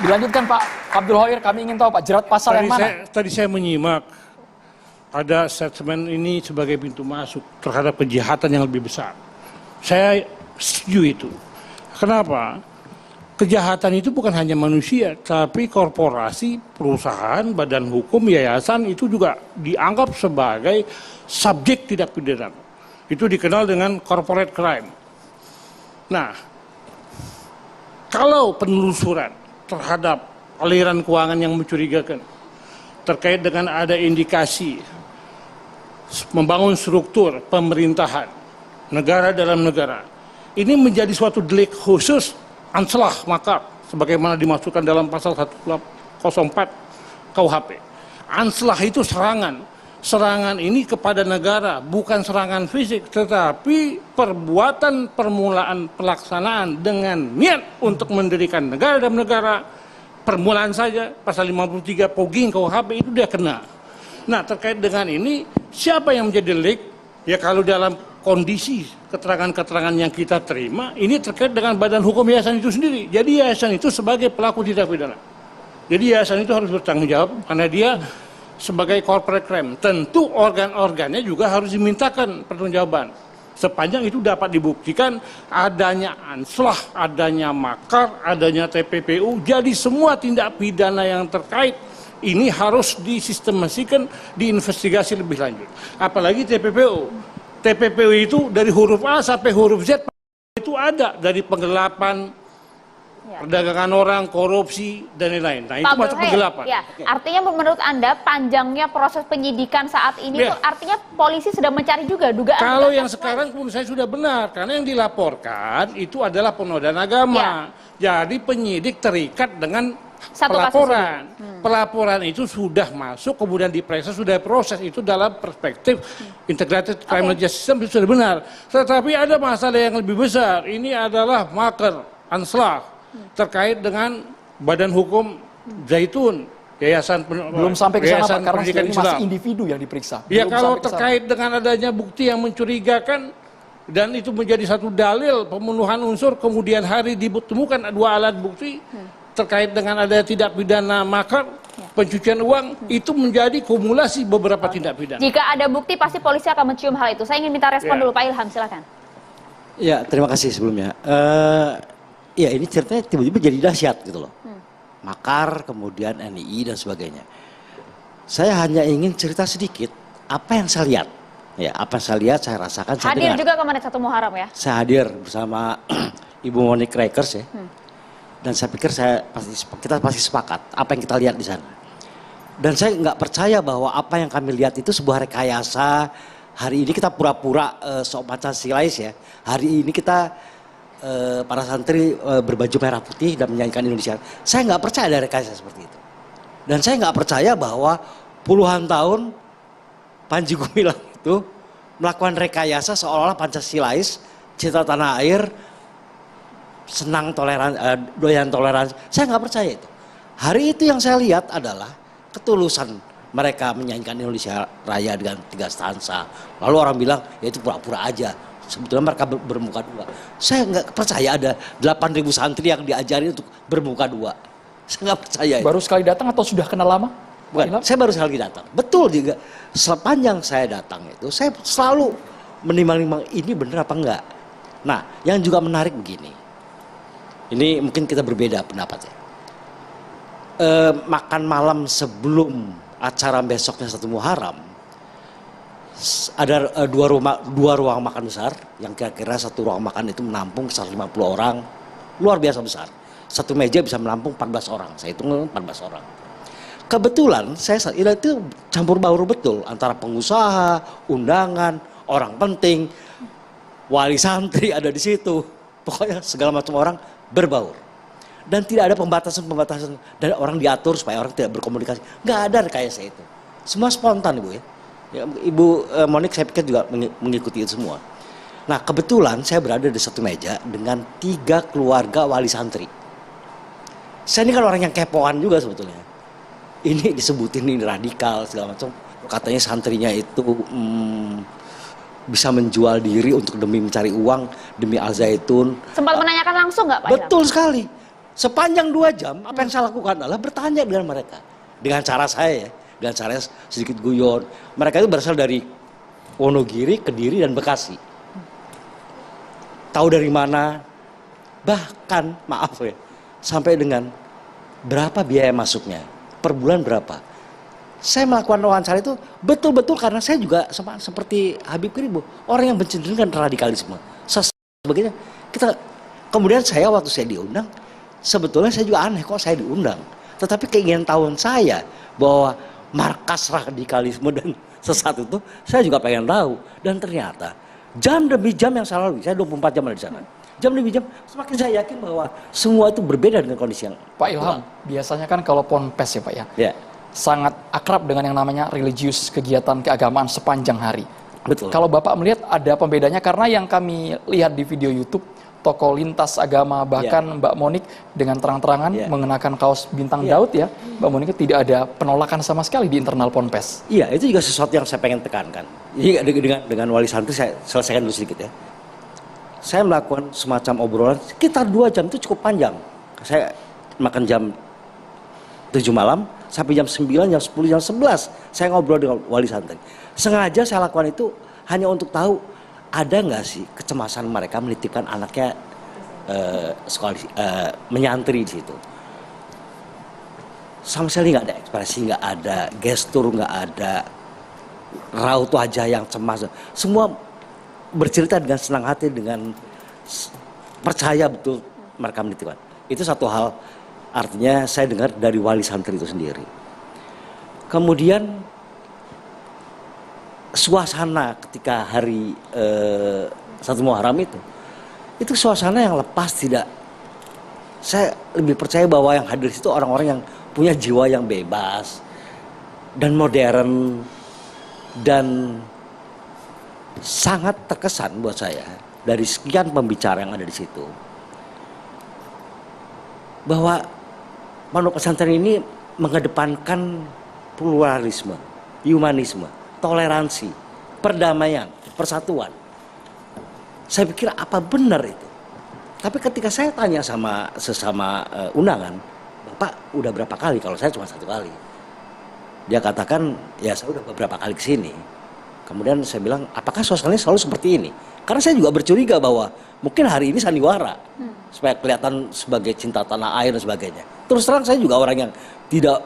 Dilanjutkan Pak Abdul Hoir, kami ingin tahu Pak, jerat pasal yang mana? Tadi saya menyimak, ada statement ini sebagai pintu masuk terhadap kejahatan yang lebih besar. Saya setuju itu. Kenapa? Kejahatan itu bukan hanya manusia, tapi korporasi, perusahaan, badan hukum, yayasan itu juga dianggap sebagai subjek tindak pidana. Itu dikenal dengan corporate crime. Nah, kalau penelusuran terhadap aliran keuangan yang mencurigakan, terkait dengan ada indikasi membangun struktur pemerintahan negara dalam negara, ini menjadi suatu delik khusus anselah makar sebagaimana dimasukkan dalam pasal 104 KUHP. Anselah itu serangan ini kepada negara, bukan serangan fisik, tetapi perbuatan permulaan pelaksanaan dengan niat untuk mendirikan negara dalam negara. Permulaan saja pasal 53 Pogging KUHP itu dia kena. Nah, terkait dengan ini siapa yang menjadi delik? Ya kalau dalam kondisi keterangan-keterangan yang kita terima ini terkait dengan badan hukum yayasan itu sendiri. Jadi yayasan itu sebagai pelaku tindak pidana. Jadi yayasan itu harus bertanggung jawab karena dia sebagai corporate crime. Tentu organ-organnya juga harus dimintakan pertanggungjawaban. Sepanjang itu dapat dibuktikan adanya anslah, adanya makar, adanya TPPU. Jadi semua tindak pidana yang terkait ini harus disistemasikan, diinvestigasi lebih lanjut. Apalagi TPPU. TPPU itu dari huruf A sampai huruf Z itu ada, dari penggelapan, perdagangan orang, korupsi, dan lain-lain. Nah, itu masuk penggelapan. Ya. Artinya menurut Anda panjangnya proses penyidikan saat ini itu artinya polisi sedang mencari juga dugaan. Kalau yang sekarang menurut saya sudah benar, karena yang dilaporkan itu adalah penodaan agama. Jadi penyidik terikat dengan pelaporan. Pelaporan itu sudah masuk, kemudian diperiksa, sudah proses, itu dalam perspektif integrated criminal justice system itu sudah benar. Tetapi ada masalah yang lebih besar. Ini adalah makar, anslah, terkait dengan badan hukum Zaitun, yayasan belum sampai ke sana Pak, karena ini Islam. masih individu yang diperiksa. Ya kalau terkait dengan adanya bukti yang mencurigakan dan itu menjadi satu dalil pembunuhan unsur, kemudian hari ditemukan dua alat bukti terkait dengan ada tindak pidana makar, pencucian uang, itu menjadi kumulasi beberapa tindak pidana. Jika ada bukti pasti polisi akan mencium hal itu. Saya ingin minta respon dulu Pak Ilham, silakan. Ya, terima kasih sebelumnya. Ya ini ceritanya tiba-tiba jadi dahsyat gitu loh. Makar, kemudian NII dan sebagainya. Saya hanya ingin cerita sedikit apa yang saya lihat. Ya, apa yang saya lihat, saya rasakan, saya hadir dengar. juga ke Manit 1 Muharram ya? Saya hadir bersama Ibu Monique Rakers ya. Dan saya pikir kita pasti sepakat apa yang kita lihat di sana. Dan saya nggak percaya bahwa apa yang kami lihat itu sebuah rekayasa. Hari ini kita pura-pura sok Pancasilais ya. Hari ini kita para santri berbaju merah putih dan menyanyikan Indonesia. Saya nggak percaya ada rekayasa seperti itu. Dan saya nggak percaya bahwa puluhan tahun Panji Gumilang itu melakukan rekayasa seolah-olah Pancasilais, cinta tanah air, senang doyan toleransi. Saya nggak percaya itu. Hari itu yang saya lihat adalah ketulusan mereka menyanyikan Indonesia Raya dengan 3 stanza. Lalu orang bilang ya itu pura-pura aja. Sebetulnya mereka bermuka dua. Saya nggak percaya ada 8.000 santri yang diajari untuk bermuka dua. Saya nggak percaya. Baru sekali datang atau sudah kenal lama? Bukan, saya baru sekali datang. Betul juga. Sepanjang saya datang itu, saya selalu menimbang-nimbang ini benar apa enggak. Nah, yang juga menarik begini. Ini mungkin kita berbeda pendapatnya. Makan malam sebelum acara besoknya 1 Muharram, ada dua ruang makan besar yang kira-kira satu ruang makan itu menampung 150 orang, luar biasa besar. Satu meja bisa menampung 14 orang, saya hitung 14 orang. Kebetulan saya saat itu campur baur betul antara pengusaha, undangan, orang penting, wali santri ada di situ, pokoknya segala macam orang berbaur. Dan tidak ada pembatasan dan orang diatur supaya orang tidak berkomunikasi. Nggak ada rekayasa itu. Semua spontan Ibu ya. Ibu Monique saya pikir juga mengikuti itu semua. Nah kebetulan saya berada di satu meja dengan 3 keluarga wali santri. Saya ini kan orang yang kepoan juga sebetulnya. Ini disebutin ini radikal segala macam. Katanya santrinya itu bisa menjual diri untuk demi mencari uang, demi Al Zaitun. Sempat menanyakan langsung nggak Pak Ilham? Betul sekali. Sepanjang 2 jam, apa yang saya lakukan adalah bertanya dengan mereka. Dengan cara saya ya, dengan cara sedikit guyon. Mereka itu berasal dari Wonogiri, Kediri, dan Bekasi. Tahu dari mana, bahkan maaf ya, sampai dengan berapa biaya masuknya, per bulan berapa. Saya melakukan wawancara itu betul-betul karena saya juga seperti Habib Kribo, orang yang bercenderung dengan radikalisme. Sebagainya. Kemudian saya waktu saya diundang, sebetulnya saya juga aneh kok saya diundang. Tetapi keinginan tahun saya bahwa markas radikalisme dan sesat itu saya juga pengen tahu. Dan ternyata jam demi jam yang saya lalui, saya 24 jam ada di sana. Jam demi jam, semakin saya yakin bahwa semua itu berbeda dengan kondisi yang Pak Ilham, biasanya kan kalau ponpes ya Pak ya, ya. sangat akrab dengan yang namanya religius, kegiatan keagamaan sepanjang hari. Betul. Kalau Bapak melihat ada pembedanya, karena yang kami lihat di video YouTube, tokoh lintas agama, bahkan Mbak Monik dengan terang-terangan mengenakan kaos bintang Daud ya, Mbak Monik tidak ada penolakan sama sekali di internal ponpes. Iya, itu juga sesuatu yang saya pengen tekankan. Jadi dengan Wali Santri saya selesaikan dulu sedikit ya. Saya melakukan semacam obrolan sekitar 2 jam, itu cukup panjang. Saya makan jam 7 malam sampai jam 9, jam 10, jam 11 saya ngobrol dengan Wali Santri. Sengaja saya lakukan itu hanya untuk tahu ada nggak sih kecemasan mereka menitipkan anaknya menyantri di situ. Sama sekali nggak ada ekspresi, nggak ada gestur, nggak ada raut wajah yang cemas. Semua bercerita dengan senang hati, dengan percaya betul mereka menitipkan. Itu satu hal, artinya saya dengar dari Wali Santri itu sendiri. Kemudian suasana ketika hari 1 Muharram itu suasana yang lepas, tidak. Saya lebih percaya bahwa yang hadir itu orang-orang yang punya jiwa yang bebas dan modern, dan sangat terkesan buat saya dari sekian pembicara yang ada di situ bahwa Pondok Pesantren ini mengedepankan pluralisme, humanisme, toleransi, perdamaian, persatuan. Saya pikir apa benar itu? Tapi ketika saya tanya sama sesama undangan, Bapak udah berapa kali? Kalau saya cuma 1 kali. Dia katakan, ya saya udah beberapa kali ke sini. Kemudian saya bilang, apakah suasananya selalu seperti ini? Karena saya juga bercuriga bahwa mungkin hari ini sandiwara, supaya kelihatan sebagai cinta tanah air dan sebagainya. Terus terang saya juga orang yang tidak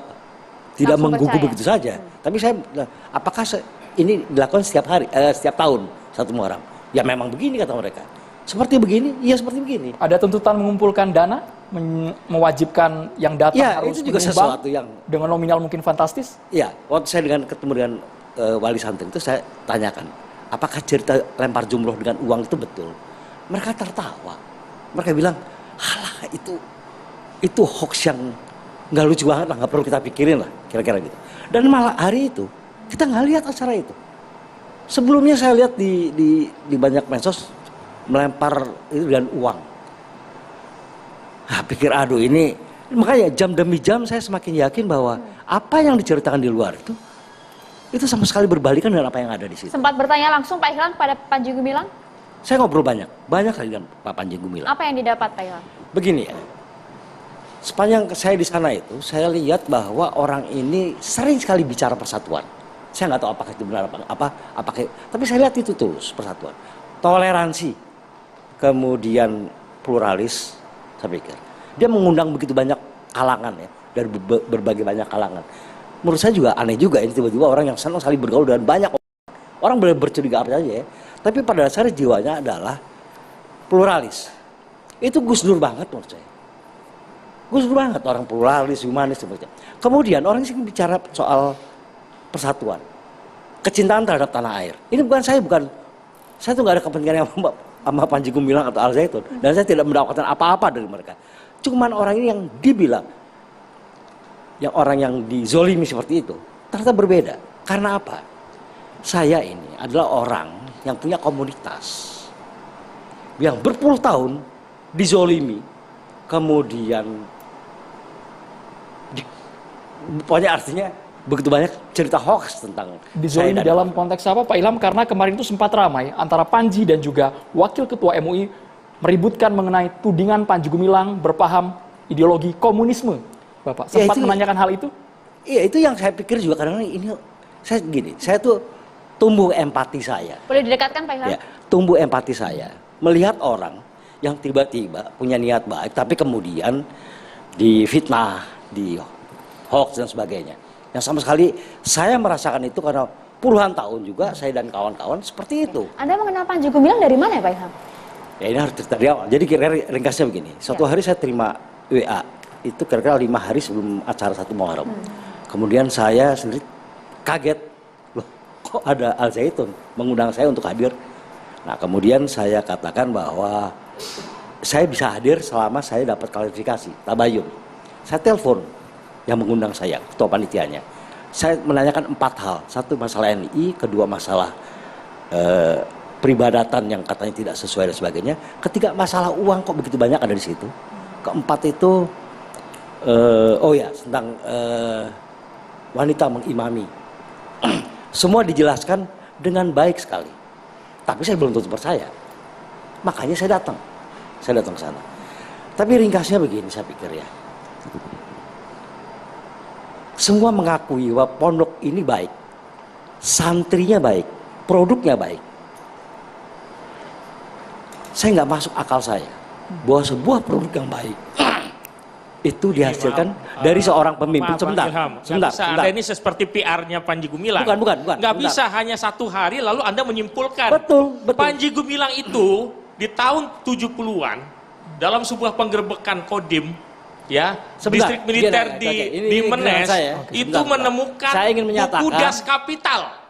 menggugu begitu saja. Tapi saya, apakah ini dilakukan setiap hari, setiap tahun 1 Muharram? Ya memang begini kata mereka. Seperti begini, iya seperti begini. Ada tuntutan mengumpulkan dana, mewajibkan yang datang ya, harus itu juga sesuatu yang dengan nominal mungkin fantastis. Iya, waktu saya ketemu dengan Wali Santri itu saya tanyakan, apakah cerita lempar jumroh dengan uang itu betul? Mereka tertawa. Mereka bilang, halah itu hoax yang nggak lucu banget lah, nggak perlu kita pikirin lah, kira-kira gitu. Dan malah hari itu kita nggak lihat acara itu. Sebelumnya saya lihat di banyak medsos melempar itu dengan uang. Pikir aduh ini, makanya jam demi jam saya semakin yakin bahwa apa yang diceritakan di luar itu sama sekali berbalikan dengan apa yang ada di situ. Sempat bertanya langsung Pak Ilham pada Panji Gumilang? Saya ngobrol banyak kali dengan Pak Panji Gumilang. Apa yang didapat Pak Ilham? Begini ya, sepanjang saya di sana itu, saya lihat bahwa orang ini sering sekali bicara persatuan. Saya nggak tahu apakah itu benar apakah, tapi saya lihat itu tulus persatuan, toleransi, kemudian pluralis. Saya pikir dia mengundang begitu banyak kalangan ya, dari berbagai banyak kalangan. Menurut saya juga aneh juga ini tiba-tiba orang yang senang sekali bergaul dengan banyak orang boleh bercuriga apa saja ya, tapi pada dasarnya jiwanya adalah pluralis. Itu Gus Dur banget menurut saya. Gus Dur banget orang pluralis, humanis seperti itu. Kemudian orang sih bicara soal persatuan, kecintaan terhadap tanah air. Ini saya tuh nggak ada kepentingan yang sama Panji Gumilang atau Al Zaitun, dan saya tidak mendapatkan apa-apa dari mereka. Cuman orang ini yang dibilang, yang orang yang dizolimi seperti itu, ternyata berbeda. Karena apa? Saya ini adalah orang yang punya komunitas, yang berpuluh tahun dizolimi, kemudian pokoknya artinya begitu banyak cerita hoax tentang dizolimi dalam konteks apa Pak Ilham? Karena kemarin itu sempat ramai antara Panji dan juga Wakil Ketua MUI meributkan mengenai tudingan Panji Gumilang berpaham ideologi komunisme. Bapak Ya, sempat itu- menanyakan hal itu? Iya, itu yang saya pikir juga kadang-kadang ini, saya tuh tumbuh empati saya. Boleh didekatkan Pak Ilham? Ya, tumbuh empati saya melihat orang yang tiba-tiba punya niat baik tapi kemudian difitnah, di hoax dan sebagainya. Yang sama sekali saya merasakan itu karena puluhan tahun juga saya dan kawan-kawan seperti itu. Anda mengenal Panji Gumilang dari mana ya Pak Ilham? Ya ini harus cerita dari awal. Jadi kira-kira ringkasnya begini. Suatu hari saya terima WA itu kira-kira 5 hari sebelum acara 1 Muharram. Kemudian saya sendiri kaget, loh kok ada Al Zaitun mengundang saya untuk hadir. Nah kemudian saya katakan bahwa saya bisa hadir selama saya dapat klarifikasi, tabayun. Saya telepon yang mengundang saya, ketua panitianya. Saya menanyakan 4 hal. 1 masalah NI, kedua masalah peribadatan yang katanya tidak sesuai dan sebagainya. Ketiga masalah uang kok begitu banyak ada di situ. Keempat itu, tentang wanita mengimami. Semua dijelaskan dengan baik sekali. Tapi saya belum tentu percaya. Makanya saya datang. Saya datang ke sana. Tapi ringkasnya begini saya pikir ya. Semua mengakui bahwa pondok ini baik. Santrinya baik. Produknya baik. Saya nggak masuk akal saya bahwa sebuah produk yang baik itu dihasilkan dari seorang pemimpin. Sebentar. Anda ini seperti PR-nya Panji Gumilang. Bukan. Nggak bisa hanya 1 hari lalu Anda menyimpulkan. Betul. Panji Gumilang itu di tahun 70-an dalam sebuah penggerbekan Kodim, ya, Sebentar. distrik militer di Menes, itu Sebentar. menemukan Saya ingin menyatakan- buku Das Kapital.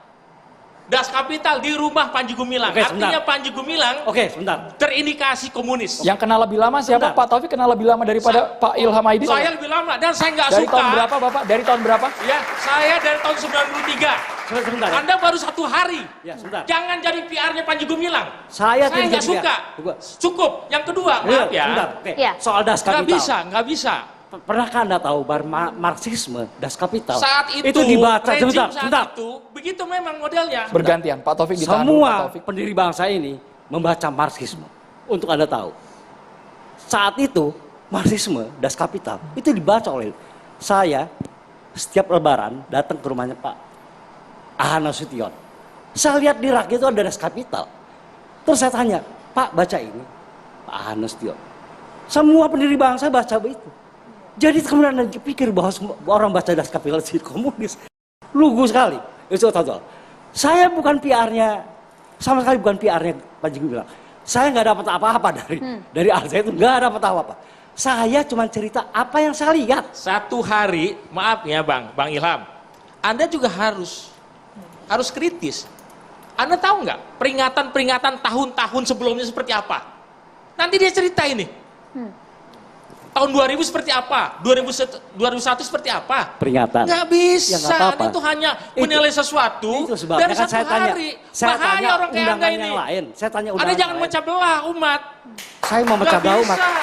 Das Kapital di rumah Panji Gumilang. Oke, Artinya sebentar. Panji Gumilang Oke, sebentar. terindikasi komunis. Yang kenal lebih lama siapa? Bentar. Pak Taufik kenal lebih lama daripada Pak Ilham Aidit? Saya lebih lama dan saya nggak Dari suka. tahun berapa Bapak? Dari tahun berapa? Ya, saya dari tahun 93. Sebentar. Ya. Anda baru 1 hari. Ya, sebentar. Jangan jadi PR-nya Panji Gumilang. Saya tidak nggak jadi suka. PR. Cukup. Yang kedua, maaf ya. Sebentar. Oke. Ya. Soal Das Nggak Kapital. bisa, nggak bisa. Pernahkah Anda tahu bahwa Marxisme, Das Kapital Saat itu dibaca rejim sebentar, saat sebentar. itu begitu memang modelnya. Bergantian. Pak Taufik ditahan dulu, Pak Semua Taufik. pendiri bangsa ini membaca Marxisme. Untuk Anda tahu. Saat itu Marxisme, Das Kapital itu dibaca oleh saya setiap lebaran datang ke rumahnya Pak Ahana Sution. Saya lihat di rak itu ada Das Kapital. Terus saya tanya, Pak baca ini? Pak Ahana Sution. Semua pendiri bangsa baca itu. Jadi kemudian Anda pikir bahwa orang baca Das Kapital itu komunis. Lugu sekali. Itu tahu. Saya bukan PR-nya, sama sekali bukan PR-nya Panji Gumilang. Saya nggak dapat apa-apa dari Al Zaitun, nggak dapat apa-apa. Saya cuma cerita apa yang saya lihat. 1 hari, maaf ya Bang Ilham. Anda juga harus kritis. Anda tahu nggak peringatan-peringatan tahun-tahun sebelumnya seperti apa? Nanti dia cerita ini. Tahun 2000 seperti apa? 2001 seperti apa? Peringatan. Nggak bisa. Ya, nggak apa-apa. Itu hanya menilai sesuatu Itu sebabnya dari kan 1 saya tanya. hari. Saya Bahaya tanya orang kayak Anda undangan ini. yang lain. Saya tanya Anda undangan jangan yang lain. memecah belah umat. Saya mau Nggak memecah belah umat. bisa.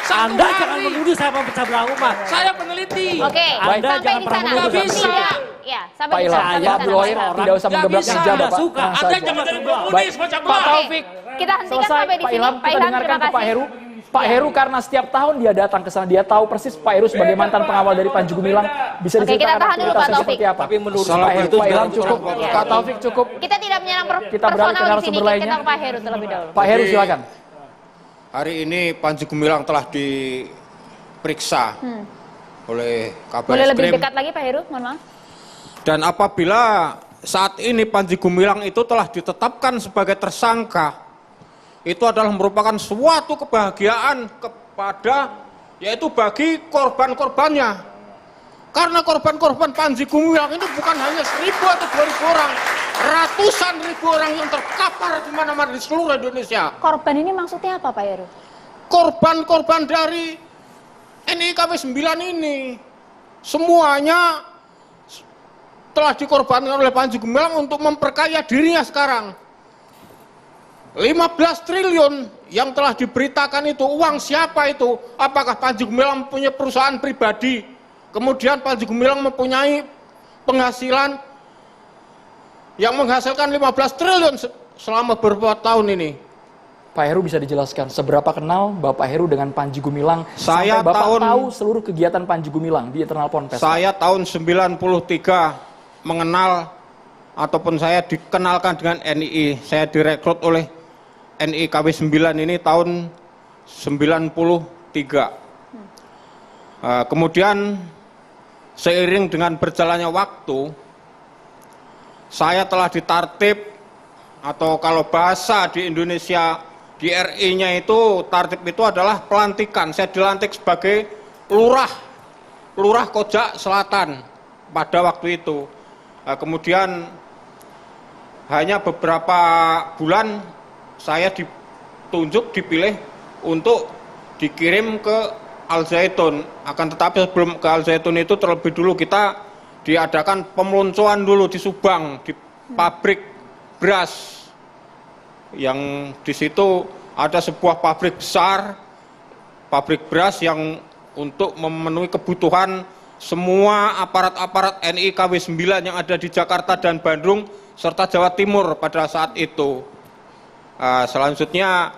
1 Anda hari. jangan menuduh saya memecah belah umat. Saya peneliti. Oke, Anda sampai jangan di pernah sana. menuduh Tidak. saya. Ya, Pak sampai di Ilham, sana. Pak Abdul Wahid tidak usah Nggak menggebrak bisa. meja Anda Bapak. suka. Tenang Anda saja. jangan jadi Baik. komunis, macam Pak belah. Taufik, Kita hentikan selesai. sampai di Pak sini. Ilham, Pak kita Ilham, dengarkan terima ke Pak kasih. Heru. Pak Heru karena setiap tahun dia datang ke sana, dia tahu persis Pak Heru sebagai mantan pengawal dari Panji Gumilang. Bisa Oke, kita diceritakan tahan dulu, Pak aktivitasnya Taufik. seperti apa? Tapi menurut Pak saya Heru, itu Pak Ilham sudah cukup, cukup. Pak Taufik cukup. Kita tidak menyerang Kita beralih ke personal di narasumber sini. lainnya. Kita ke Pak Heru terlebih dahulu. Pak Heru silakan. Hari ini Panji Gumilang telah diperiksa oleh Kabar Boleh lebih Eskrim. dekat lagi Pak Heru, mohon maaf. Dan apabila saat ini Panji Gumilang itu telah ditetapkan sebagai tersangka, itu adalah merupakan suatu kebahagiaan yaitu bagi korban-korbannya. Karena korban-korban Panji Gumilang itu bukan hanya 1.000 atau 2.000 orang, ratusan ribu orang yang terkapar di mana-mana di seluruh Indonesia. Korban ini maksudnya apa Pak Heru? Korban-korban dari NIKP 9 ini semuanya telah dikorbankan oleh Panji Gumilang untuk memperkaya dirinya sekarang. 15 triliun yang telah diberitakan itu uang siapa itu? Apakah Panji Gumilang mempunyai perusahaan pribadi? Kemudian Panji Gumilang mempunyai penghasilan yang menghasilkan 15 triliun selama beberapa tahun ini. Pak Heru bisa dijelaskan seberapa kenal Bapak Heru dengan Panji Gumilang Saya sampai Bapak tahun- tahu seluruh kegiatan Panji Gumilang di internal Ponpes? Saya tahun 93 mengenal ataupun saya dikenalkan dengan NII. Saya direkrut oleh NII KW 9 ini tahun 93. Kemudian seiring dengan berjalannya waktu, saya telah ditartib, atau kalau bahasa di Indonesia di RI-nya itu tartib itu adalah pelantikan. Saya dilantik sebagai lurah Koja Selatan pada waktu itu. Kemudian hanya beberapa bulan saya ditunjuk, dipilih untuk dikirim ke Al Zaitun. Akan tetapi sebelum ke Al Zaitun itu terlebih dulu kita diadakan pemeluncuran dulu di Subang, di pabrik beras. Yang di situ ada sebuah pabrik besar, pabrik beras yang untuk memenuhi kebutuhan semua aparat-aparat NII KW 9 yang ada di Jakarta dan Bandung serta Jawa Timur pada saat itu. Selanjutnya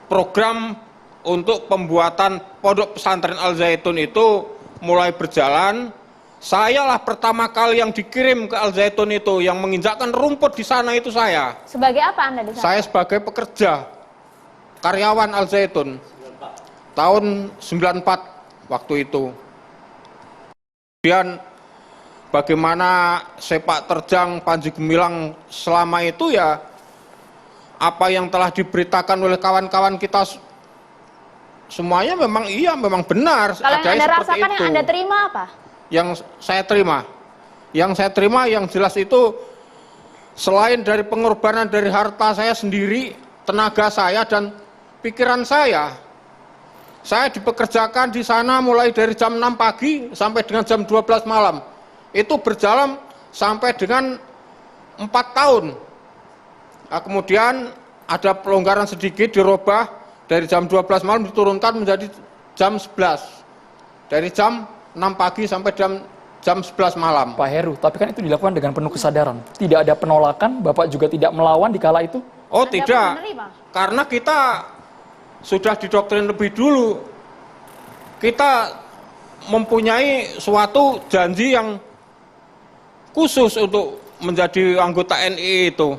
program untuk pembuatan pondok pesantren Al Zaitun itu mulai berjalan. Sayalah pertama kali yang dikirim ke Al Zaitun itu, yang menginjakkan rumput di sana itu saya. Sebagai apa Anda di sana? Saya sebagai pekerja, karyawan Al Zaitun. Tahun 94 waktu itu. Kemudian bagaimana sepak terjang Panji Gumilang selama itu, ya apa yang telah diberitakan oleh kawan-kawan kita semuanya memang benar. Kalau yang Anda rasakan, yang Anda terima apa? Yang saya terima yang jelas itu, selain dari pengorbanan dari harta saya sendiri, tenaga saya dan pikiran saya dipekerjakan di sana mulai dari jam 6 pagi sampai dengan jam 12 malam. Itu berjalan sampai dengan 4 tahun. Kemudian ada pelonggaran sedikit, dirubah dari jam 12 malam diturunkan menjadi jam 11. Dari jam 6 pagi sampai jam 11 malam. Pak Heru, tapi kan itu dilakukan dengan penuh kesadaran. Tidak ada penolakan, Bapak juga tidak melawan di kala itu? Oh Anda tidak, menerima? karena kita sudah didoktrin lebih dulu. Kita mempunyai suatu janji yang khusus untuk menjadi anggota NII itu.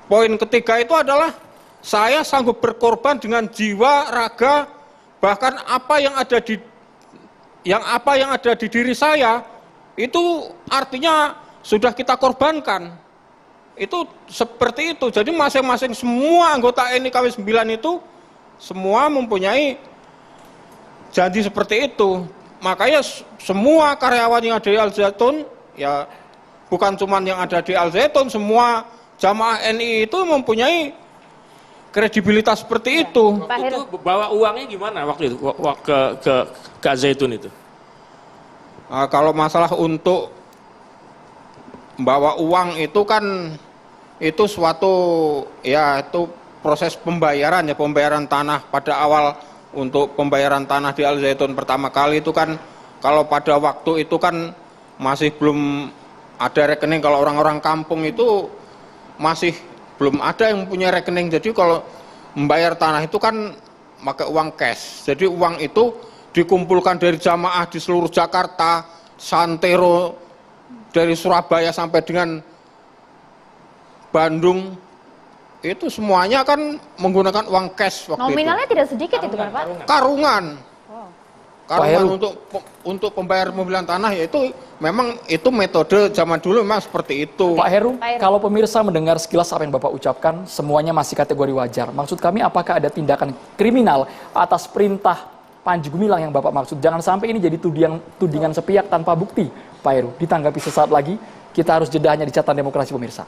Poin ketiga itu adalah saya sanggup berkorban dengan jiwa, raga, bahkan apa yang ada di diri saya itu artinya sudah kita korbankan. Itu seperti itu. Jadi masing-masing semua anggota NII KW 9 itu semua mempunyai janji seperti itu. Makanya semua karyawan yang ada di Al Zaitun, ya bukan cuma yang ada di Al Zaitun, semua jamaah NII itu mempunyai kredibilitas seperti itu. Waktu itu bawa uangnya gimana waktu itu ke Al Zaitun itu? Kalau masalah untuk membawa uang itu kan itu suatu, ya itu proses pembayaran, ya pembayaran tanah pada awal. Untuk pembayaran tanah di Al Zaitun pertama kali itu kan, kalau pada waktu itu kan masih belum ada rekening. Kalau orang-orang kampung itu masih belum ada yang punya rekening. Jadi kalau membayar tanah itu kan pakai uang cash. Jadi uang itu dikumpulkan dari jamaah di seluruh Jakarta, santero dari Surabaya sampai dengan Bandung, itu semuanya kan menggunakan uang cash waktu Nominalnya itu. tidak sedikit itu kan Pak? Karungan. Pak Heru. Untuk pembayar pembelian tanah, yaitu memang itu metode zaman dulu memang seperti itu. Pak Heru, Pak Heru. kalau pemirsa mendengar sekilas apa yang Bapak ucapkan, semuanya masih kategori wajar. Maksud kami, apakah ada tindakan kriminal atas perintah Panji Gumilang yang Bapak maksud? Jangan sampai ini jadi tudingan sepihak tanpa bukti. Pak Heru, ditanggapi sesaat lagi. Kita harus jeda hanya di Catatan Demokrasi pemirsa.